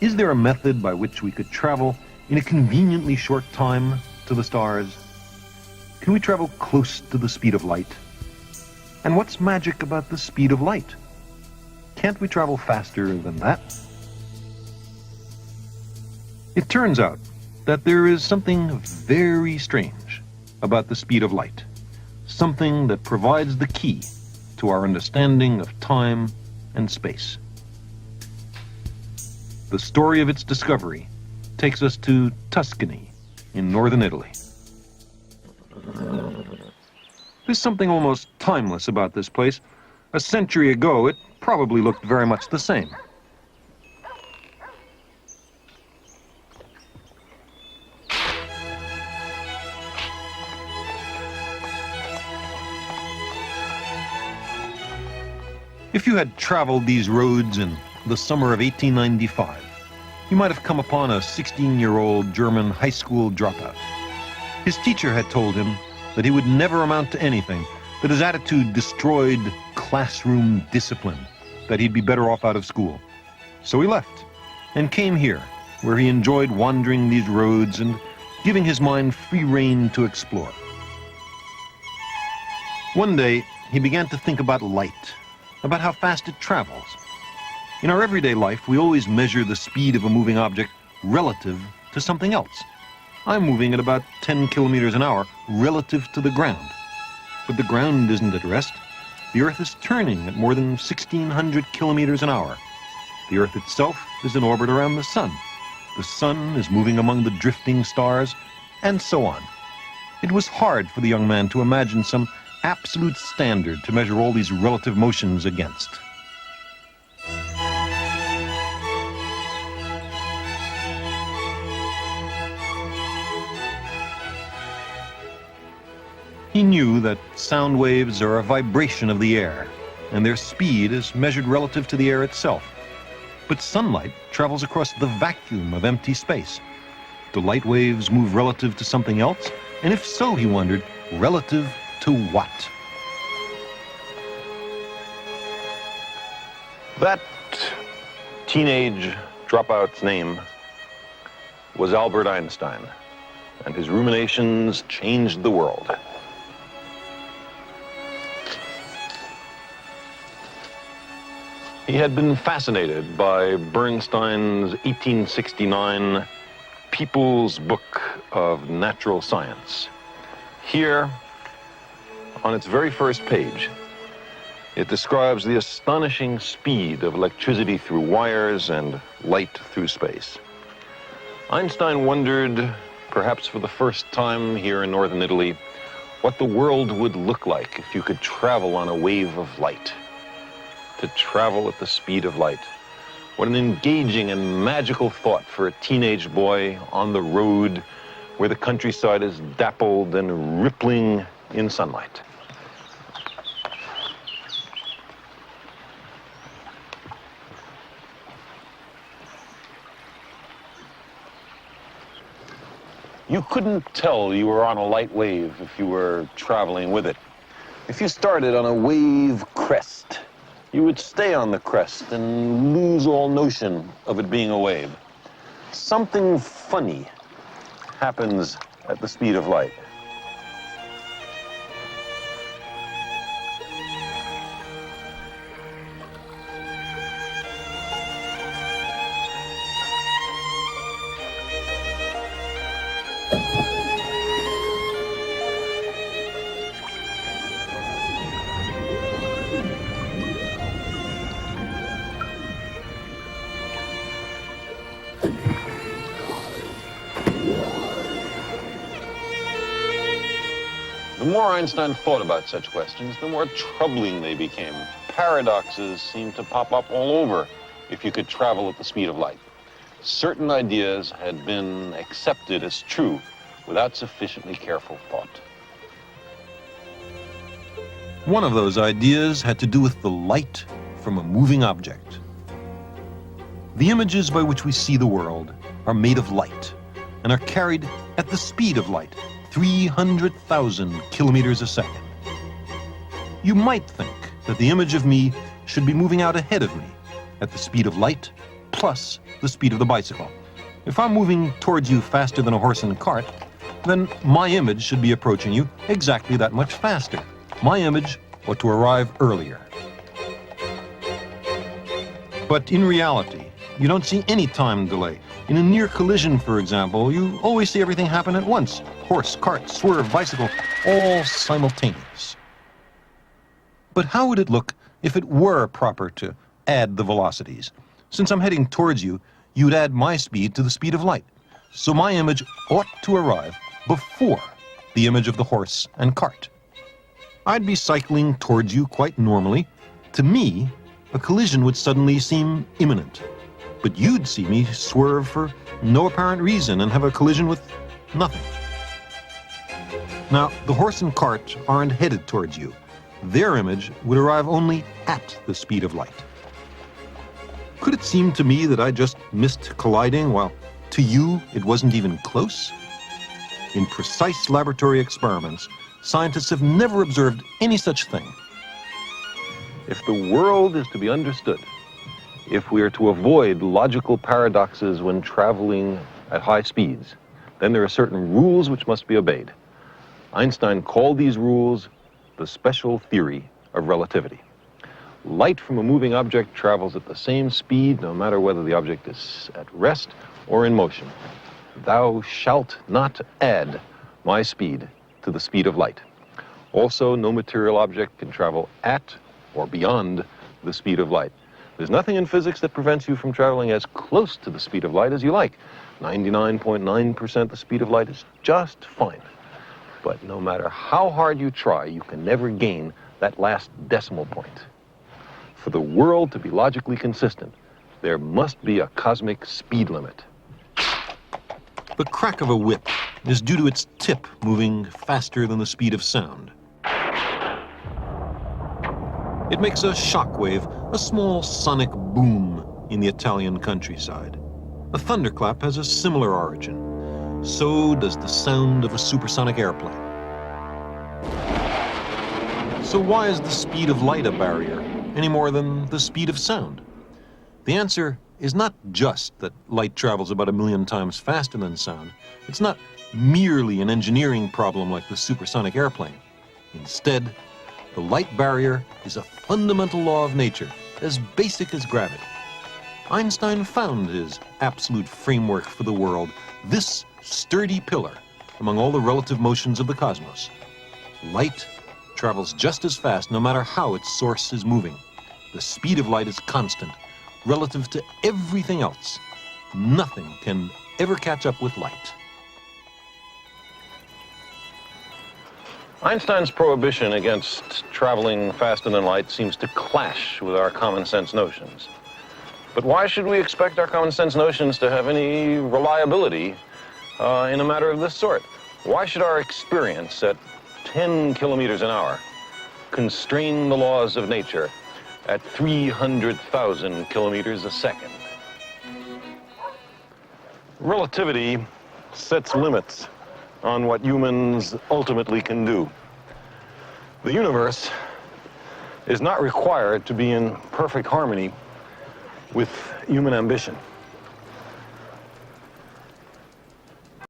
Is there a method by which we could travel in a conveniently short time to the stars? Can we travel close to the speed of light? And what's magic about the speed of light? Can't we travel faster than that? It turns out that there is something very strange about the speed of light, something that provides the key to our understanding of time and space. The story of its discovery takes us to Tuscany in northern Italy. There's something almost timeless about this place. A century ago, it probably looked very much the same. If you had traveled these roads in the summer of 1895, you might have come upon a 16-year-old German high school dropout. His teacher had told him that he would never amount to anything, that his attitude destroyed classroom discipline, that he'd be better off out of school. So he left and came here, where he enjoyed wandering these roads and giving his mind free rein to explore. One day, he began to think about light, about how fast it travels. In our everyday life, we always measure the speed of a moving object relative to something else. I'm moving at about 10 kilometers an hour relative to the ground. But the ground isn't at rest. The Earth is turning at more than 1,600 kilometers an hour. The Earth itself is in orbit around the Sun. The Sun is moving among the drifting stars, and so on. It was hard for the young man to imagine some absolute standard to measure all these relative motions against. He knew that sound waves are a vibration of the air, and their speed is measured relative to the air itself. But sunlight travels across the vacuum of empty space. Do light waves move relative to something else? And if so, he wondered, relative to what? That teenage dropout's name was Albert Einstein, and his ruminations changed the world. He had been fascinated by Bernstein's 1869 People's Book of Natural Science. Here, on its very first page, it describes the astonishing speed of electricity through wires and light through space. Einstein wondered, perhaps for the first time here in northern Italy, what the world would look like if you could travel on a wave of light. To travel at the speed of light. What an engaging and magical thought for a teenage boy on the road where the countryside is dappled and rippling in sunlight. You couldn't tell you were on a light wave if you were traveling with it. If you started on a wave crest, you would stay on the crest and lose all notion of it being a wave. Something funny happens at the speed of light. The more Einstein thought about such questions, the more troubling they became. Paradoxes seemed to pop up all over if you could travel at the speed of light. Certain ideas had been accepted as true without sufficiently careful thought. One of those ideas had to do with the light from a moving object. The images by which we see the world are made of light and are carried at the speed of light, 300,000 kilometers a second. You might think that the image of me should be moving out ahead of me at the speed of light plus the speed of the bicycle. If I'm moving towards you faster than a horse and cart, then my image should be approaching you exactly that much faster. My image ought to arrive earlier. But in reality, you don't see any time delay. In a near collision, for example, you always see everything happen at once. Horse, cart, swerve, bicycle, all simultaneous. But how would it look if it were proper to add the velocities? Since I'm heading towards you, you'd add my speed to the speed of light. So my image ought to arrive before the image of the horse and cart. I'd be cycling towards you quite normally. To me, a collision would suddenly seem imminent. But you'd see me swerve for no apparent reason and have a collision with nothing. Now, the horse and cart aren't headed towards you. Their image would arrive only at the speed of light. Could it seem to me that I just missed colliding while to you it wasn't even close? In precise laboratory experiments, scientists have never observed any such thing. If the world is to be understood, if we are to avoid logical paradoxes when traveling at high speeds, then there are certain rules which must be obeyed. Einstein called these rules the special theory of relativity. Light from a moving object travels at the same speed no matter whether the object is at rest or in motion. Thou shalt not add my speed to the speed of light. Also, no material object can travel at or beyond the speed of light. There's nothing in physics that prevents you from traveling as close to the speed of light as you like. 99.9% the speed of light is just fine. But no matter how hard you try, you can never gain that last decimal point. For the world to be logically consistent, there must be a cosmic speed limit. The crack of a whip is due to its tip moving faster than the speed of sound. It makes a shock wave, a small sonic boom in the Italian countryside. A thunderclap has a similar origin. So does the sound of a supersonic airplane. So why is the speed of light a barrier, any more than the speed of sound? The answer is not just that light travels about 1,000,000 times faster than sound. It's not merely an engineering problem like the supersonic airplane. Instead, the light barrier is a fundamental law of nature, as basic as gravity. Einstein found his absolute framework for the world, this sturdy pillar among all the relative motions of the cosmos. Light travels just as fast no matter how its source is moving. The speed of light is constant, relative to everything else. Nothing can ever catch up with light. Einstein's prohibition against traveling faster than light seems to clash with our common sense notions. But why should we expect our common sense notions to have any reliability in a matter of this sort? Why should our experience at 10 kilometers an hour constrain the laws of nature at 300,000 kilometers a second? Relativity sets limits on what humans ultimately can do. The universe is not required to be in perfect harmony with human ambition.